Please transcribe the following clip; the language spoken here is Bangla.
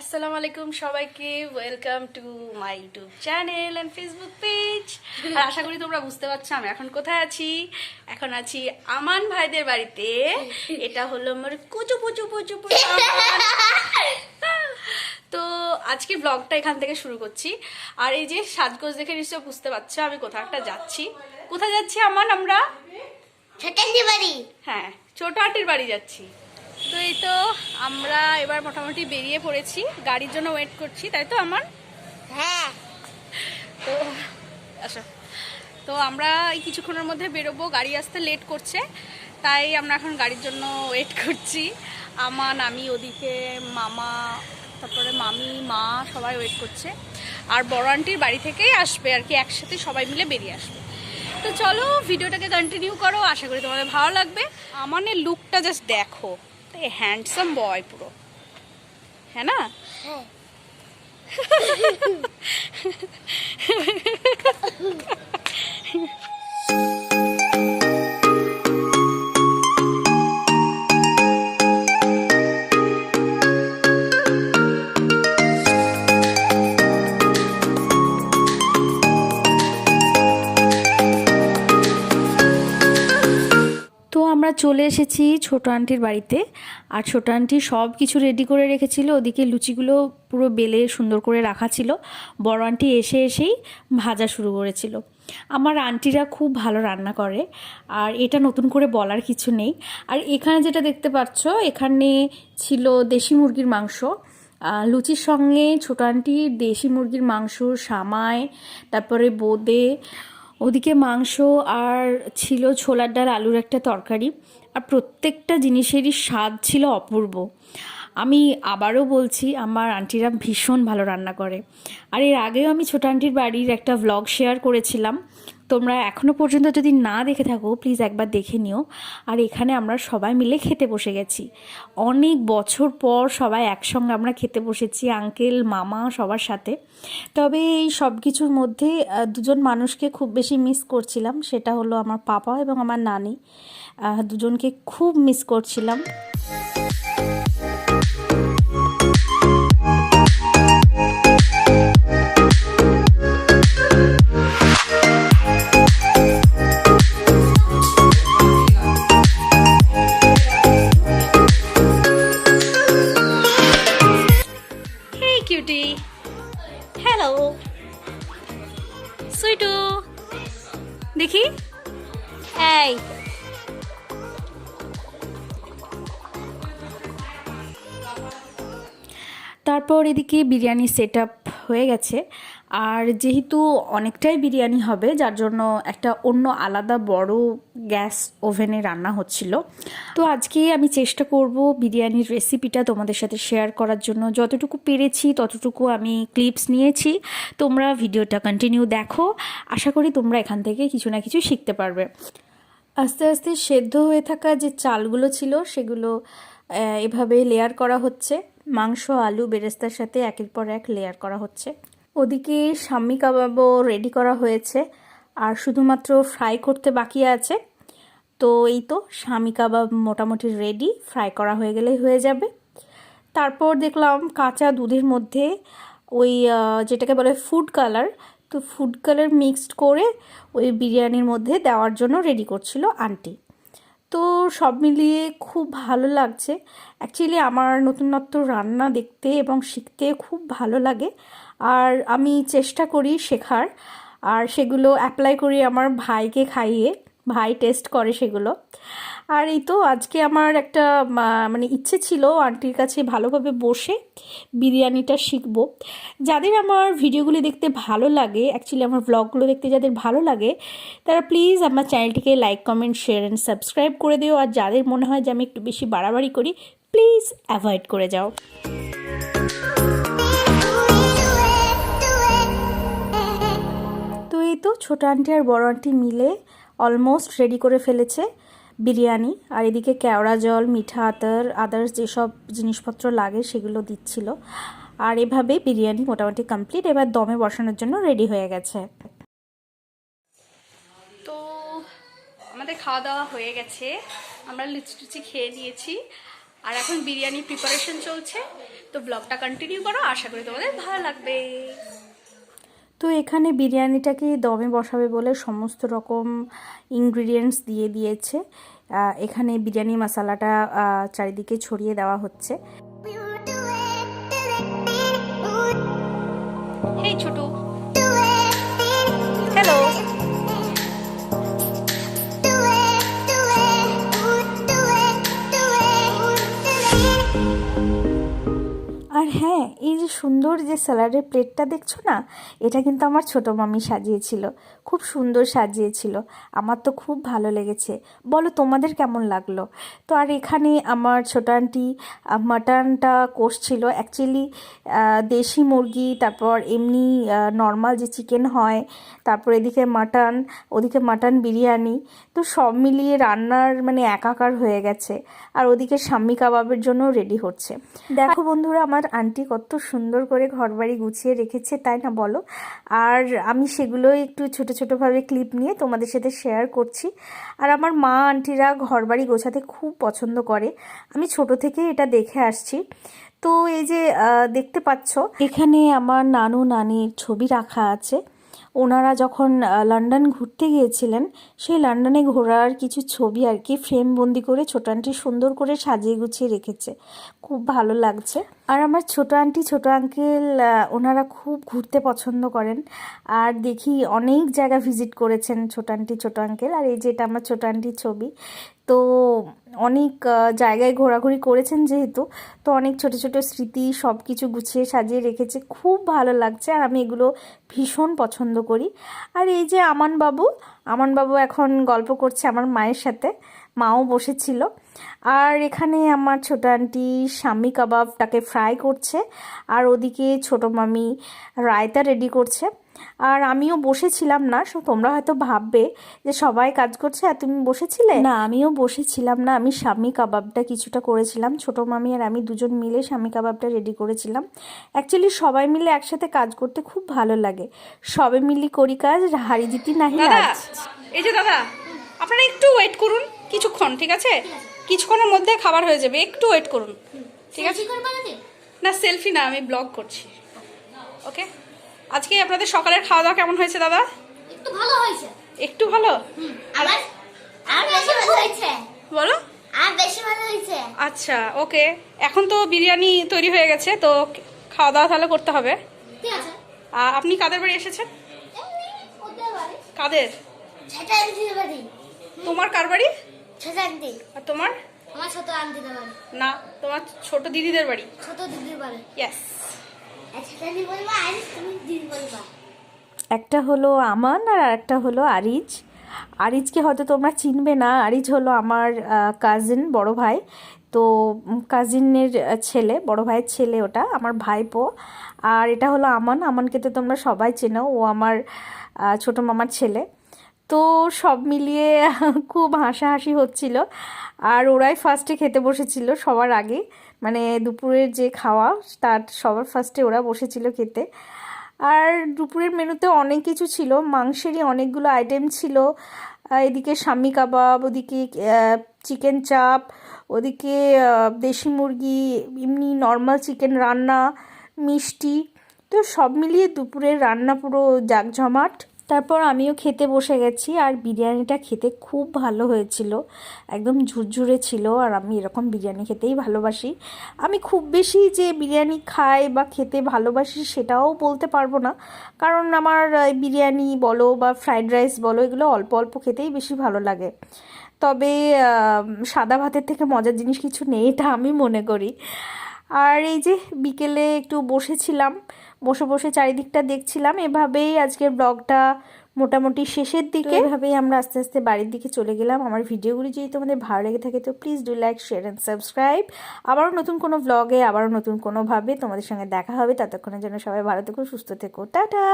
আসসালামু আলাইকুম সবাইকে, welcome to my YouTube channel and Facebook page. আর আশা করি তোমরা বুঝতে পারছো আমি এখন কোথায় আছি। এখন আছি আমান ভাইদের বাড়িতে। এটা হলো আমার কুচু পুচু পুচু পুচু আমান। তো আজকে ব্লগটা এখান থেকে শুরু করছি। আর এই যে সাজগোজ দেখে নিশ্চয় বুঝতে পারছো আমি কোথাও একটা যাচ্ছি। কোথায় যাচ্ছি আমান? আমরা ছোট আন্টির বাড়ি। হ্যাঁ, ছোট আন্টির বাড়ি যাচ্ছি। তো এই তো আমরা এবার মোটামুটি বেরিয়ে পড়েছি, গাড়ির জন্য ওয়েট করছি, তাই তো আমার? হ্যাঁ। তো আচ্ছা, তো আমরা এই কিছুক্ষণের মধ্যে বেরোবো, গাড়ি আসতে লেট করছে, তাই আমরা এখন গাড়ির জন্য ওয়েট করছি। আমান, আমি, ওদিকে মামা, তারপরে মামি, মা সবাই ওয়েট করছে। আর বড় আন্টির বাড়ি থেকেই আসবে আর কি, একসাথে সবাই মিলে বেরিয়ে আসবে। তো চলো ভিডিওটাকে কন্টিনিউ করো, আশা করি তোমাদের ভালো লাগবে। আমানের লুকটা জাস্ট দেখো, হ্যান্ডসাম বয় পুরো, হ্যাঁ না? হ্যাঁ। তো আমরা চলে এসেছি ছোটো আন্টির বাড়িতে। আর ছোটো আন্টি সব কিছু রেডি করে রেখেছিল, ওদিকে লুচিগুলো পুরো বেলে সুন্দর করে রাখা ছিল। বড় আন্টি এসেই ভাজা শুরু করেছিল। আমার আন্টিরা খুব ভালো রান্না করে, আর এটা নতুন করে বলার কিছু নেই। আর এখানে যেটা দেখতে পাচ্ছ, এখানে ছিল দেশি মুরগির মাংস। লুচির সঙ্গে ছোটো আন্টি দেশি মুরগির মাংস, সামাই, তারপরে বোঁদে, ওদিকে মাংস, আর ছিল ছোলার ডাল আলুর একটা তরকারি। আর প্রত্যেকটা জিনিসেরই স্বাদ ছিল অপূর্ব। আমি আবারও বলছি, আমার আন্টিরা ভীষণ ভালো রান্না করে। আর এর আগেও আমি ছোটো আন্টির বাড়ির একটা ভ্লগ শেয়ার করেছিলাম, তোমরা এখনও পর্যন্ত যদি না দেখে থাকো প্লিজ একবার দেখে নিও। আর এখানে আমরা সবাই মিলে খেতে বসে গেছি, অনেক বছর পর সবাই একসঙ্গে আমরা খেতে বসেছি, আঙ্কেল, মামা সবার সাথে। তবে এই সব কিছুর মধ্যে দুজন মানুষকে খুব বেশি মিস করছিলাম, সেটা হলো আমার পাপা এবং আমার নানি। দুজনকে খুব মিস করছিলাম। কিউটি, হ্যালো সুইটু, দেখি এই তারপর এদিকে বিরিয়ানি সেট আপ হয়ে গেছে। আর যেহেতু অনেকটাই বিরিয়ানি হবে, যার জন্য একটা অন্য আলাদা বড় গ্যাস ওভেনে রান্না হচ্ছিল। তো আজকে আমি চেষ্টা করব বিরিয়ানির রেসিপিটা তোমাদের সাথে শেয়ার করার জন্য। যতটুকু পেরেছি ততটুকু আমি ক্লিপস নিয়েছি, তোমরা ভিডিওটা কন্টিনিউ দেখো, আশা করি তোমরা এখান থেকে কিছু না কিছু শিখতে পারবে। আস্তে আস্তে সেদ্ধ হয়ে থাকা যে চালগুলো ছিল সেগুলো এভাবে লেয়ার করা হচ্ছে, মাংস, আলু, বেরেস্তার সাথে একের পর এক লেয়ার করা হচ্ছে। ওদিকে শাম্মি কাবাবও রেডি করা হয়েছে, আর শুধুমাত্র ফ্রাই করতে বাকি আছে। তো এই তো শাম্মি কাবাব মোটামুটি রেডি, ফ্রাই করা হয়ে গেলেই হয়ে যাবে। তারপর দেখলাম কাঁচা দুধের মধ্যে ওই যেটাকে বলে ফুড কালার, তো ফুড কালার মিক্সড করে ওই বিরিয়ানির মধ্যে দেওয়ার জন্য রেডি করছিল আন্টি। তো সব মিলিয়ে খুব ভালো লাগছে। অ্যাকচুয়ালি আমার নতুনত্ব রান্না দেখতে এবং শিখতে খুব ভালো লাগে, আর আমি চেষ্টা করি শেখার, আর সেগুলো অ্যাপ্লাই করি আমার ভাইকে খাইয়ে, ভাই টেস্ট করে সেগুলো। আর এই তো আজকে আমার একটা মানে ইচ্ছে ছিল আন্টির কাছে ভালোভাবে বসে বিরিয়ানিটা শিখবো। যাদের আমার ভিডিওগুলি দেখতে ভালো লাগে, অ্যাকচুয়ালি আমার ব্লগগুলো দেখতে যাদের ভালো লাগে, তারা প্লিজ আমার চ্যানেলটিকে like, comment, share and subscribe করে দিও। আর যাদের মনে হয় যে আমি একটু বেশি বাড়াবাড়ি করি, প্লিজ অ্যাভয়েড করে যাও। তো এই তো ছোটো আন্টি আর বড় আন্টি মিলে অলমোস্ট রেডি করে ফেলেছে বিরিয়ানি। আর এদিকে কেওড়া জল, মিঠা আতর, আদার্স যেসব জিনিসপত্র লাগে সেগুলো দিচ্ছিল। আর এভাবে বিরিয়ানি মোটামুটি কমপ্লিট, এবার দমে বসানোর জন্য রেডি হয়ে গেছে। তো আমাদের খাওয়া দাওয়া হয়ে গেছে, আমরা লুচি টুচি খেয়ে নিয়েছি। আর এখন বিরিয়ানি প্রিপারেশন চলছে, তো ব্লগটা কন্টিনিউ করো, আশা করি তোমাদের ভালো লাগবে। তো এখানে বিরিয়ানিটাকে দমে বসাবে বলে সমস্ত রকম ইনগ্রিডিয়েন্টস দিয়ে দিয়েছে। এখানে বিরিয়ানি মশলাটা চারিদিকে ছড়িয়ে দেওয়া হচ্ছে। হেই ছোট, হ্যালো। আর হ্যাঁ, এই যে সুন্দর যে স্যালাডের প্লেটটা দেখছো না, এটা কিন্তু আমার ছোটো মামি সাজিয়েছিল, খুব সুন্দর সাজিয়েছিল, আমার তো খুব ভালো লেগেছে। বলো তোমাদের কেমন লাগলো? তো আর এখানে আমার ছোটো আন্টি মাটনটা কষছিল। অ্যাকচুয়ালি দেশি মুরগি, তারপর এমনি নর্মাল যে চিকেন হয়, তারপর এদিকে মাটন, ওদিকে মাটন বিরিয়ানি, তো সব মিলিয়ে রান্নার মানে একাকার হয়ে গেছে। আর ওদিকে শাম্মি কাবাবের জন্য রেডি হচ্ছে। দেখো বন্ধুরা, আমার আন্টি কত সুন্দর করে ঘরবাড়ি গুছিয়ে রেখেছে, তাই না বলো? আর আমি সেগুলোই একটু ছোটো ছোটোভাবে ক্লিপ নিয়ে তোমাদের সাথে শেয়ার করছি। আর আমার মা আন্টিরা ঘরবাড়ি গোছাতে খুব পছন্দ করে, আমি ছোট থেকে এটা দেখে আসছি। তো এই যে দেখতে পাচ্ছ, এখানে আমার নানু নানির ছবি রাখা আছে। ওনারা যখন লন্ডন ঘুরতে গিয়েছিলেন, সেই লন্ডনে ঘোরার কিছু ছবি আর কি ফ্রেমবন্দি করে ছোটো আন্টি সুন্দর করে সাজিয়ে গুছিয়ে রেখেছে, খুব ভালো লাগছে। আর আমার ছোটো আন্টি ছোটো আঙ্কেল ওনারা খুব ঘুরতে পছন্দ করেন, আর দেখি অনেক জায়গা ভিজিট করেছেন ছোটো আন্টি ছোটো আঙ্কেল। আর এই যে এটা আমার ছোটো আন্টির ছবি, তো অনেক জায়গায় ঘোরাঘুরি করেছেন যেহেতু, তো অনেক ছোট ছোট স্মৃতি সব কিছু গুছিয়ে সাজিয়ে রেখেছে, খুব ভালো লাগছে। আর আমি এগুলো ভীষণ পছন্দ করি। আর এই যে আমান বাবু এখন গল্প করছে আমার মায়ের সাথে, মাও বসেছিল। আর এখানে আমার ছোটো আন্টি শাম্মি কাবাবটাকে ফ্রাই করছে, আর ওদিকে ছোটো মামি রায়তা রেডি করছে। আর আমিও বসেছিলাম না, তোমরা হয়তো ভাববে যে সবাই কাজ করছে আর তুমি বসেছিলে, না আমিও বসেছিলাম না, আমি শাম্মি কাবাবটা কিছুটা করেছিলাম, ছোটো মামি আর আমি দুজন মিলে শাম্মি কাবাবটা রেডি করেছিলাম। অ্যাকচুয়ালি সবাই মিলে একসাথে কাজ করতে খুব ভালো লাগে, সবে মিলি করি কাজ, হারি জিতি নাহি লাজ। এই যে দাদা, আপনারা একটু ওয়েট করুন কিছুক্ষণ, ঠিক আছে? কিছুক্ষণের মধ্যে খাবার হয়ে যাবে, একটু ওয়েট করুন, ঠিক আছে? না সেলফি না, আমি ব্লগ করছি। ওকে, আজকে আপনাদের সকালের খাওয়া দাওয়া কেমন হয়েছে দাদা? একটু ভালো হয়েছে। একটু ভালো? আবার আর বেশি ভালো হয়েছে। বলো। আর বেশি ভালো হয়েছে। আচ্ছা ওকে, এখন তো বিরিয়ানি তৈরি হয়ে গেছে, তো খাওয়া দাওয়া তাহলে করতে হবে। ঠিক আছে। আপনি কাদের বাড়ি এসেছেন? এমনি ওদের বাড়ি। কাদের? ছোট আন্টির বাড়ি। তোমার কার বাড়ি? ছোট আন্টি। আর তোমার? আমার ছোট আন্টির বাড়ি। না, তোমার ছোট দিদিদের বাড়ি। ছোট দিদির বাড়ি। ইয়েস। ছোট আন্টি বলবা আর তুমি দিদি বলবা। একটা হলো আমান আর একটা হলো আরিজ। আরিজকে হয়তো তোমরা চিনবে না, আরিজ হলো আমার কাজিন, বড় ভাই। তো কাজিনের ছেলে, বড় ভাইয়ের ছেলে, ওটা আমার ভাইপো। আর এটা হলো আমান, আমানকে তো তোমরা সবাই চেনো, ও আমার ছোটো মামার ছেলে। তো সব মিলিয়ে খুব হাসাহাসি হচ্ছিল। আর ওরাই ফার্স্টে খেতে বসেছিল সবার আগে, মানে দুপুরের যে খাওয়া তার সবার ফার্স্টে ওরা বসেছিল খেতে। আর দুপুরের মেনুতে অনেক কিছু ছিল, মাংসেরই অনেকগুলো আইটেম ছিল। এদিকে শাম্মি কাবাব, ওদিকে চিকেন চাপ, ওদিকে দেশি মুরগি, এমনি নর্মাল চিকেন রান্না, মিষ্টি, তো সব মিলিয়ে দুপুরের রান্না পুরো জাঁকজমাট। তারপর আমিও খেতে বসে গেছি, আর বিরিয়ানিটা খেতে খুব ভালো হয়েছিল, একদম ঝুরঝুরে ছিল। আর আমি এরকম বিরিয়ানি খেতেই ভালোবাসি। আমি খুব বেশি যে বিরিয়ানি খাই বা খেতে ভালোবাসি সেটাও বলতে পারবো না, কারণ আমার বিরিয়ানি বলো বা ফ্রাইড রাইস বলো, এগুলো অল্প অল্প খেতেই বেশি ভালো লাগে। তবে সাদা ভাতের থেকে মজার জিনিস কিছু নেই, এটা আমি মনে করি। আর এই যে বিকেলে একটু বসেছিলাম, বসে বসে চারিদিকটা দেখছিলাম। এভাবেই আজকের ব্লগটা মোটামুটি শেষের দিকে। এভাবেই আমরা আস্তে আস্তে বাড়ির দিকে চলে গেলাম। আমার ভিডিওগুলি যদি তোমাদের ভালো লেগে থাকে তো please do like, share and subscribe. আবারও নতুন কোনো ব্লগে, আবারও নতুন কোনোভাবে তোমাদের সঙ্গে দেখা হবে। ততক্ষণের জন্য সবাই ভালো থেকো, সুস্থ থেকো, টাটা।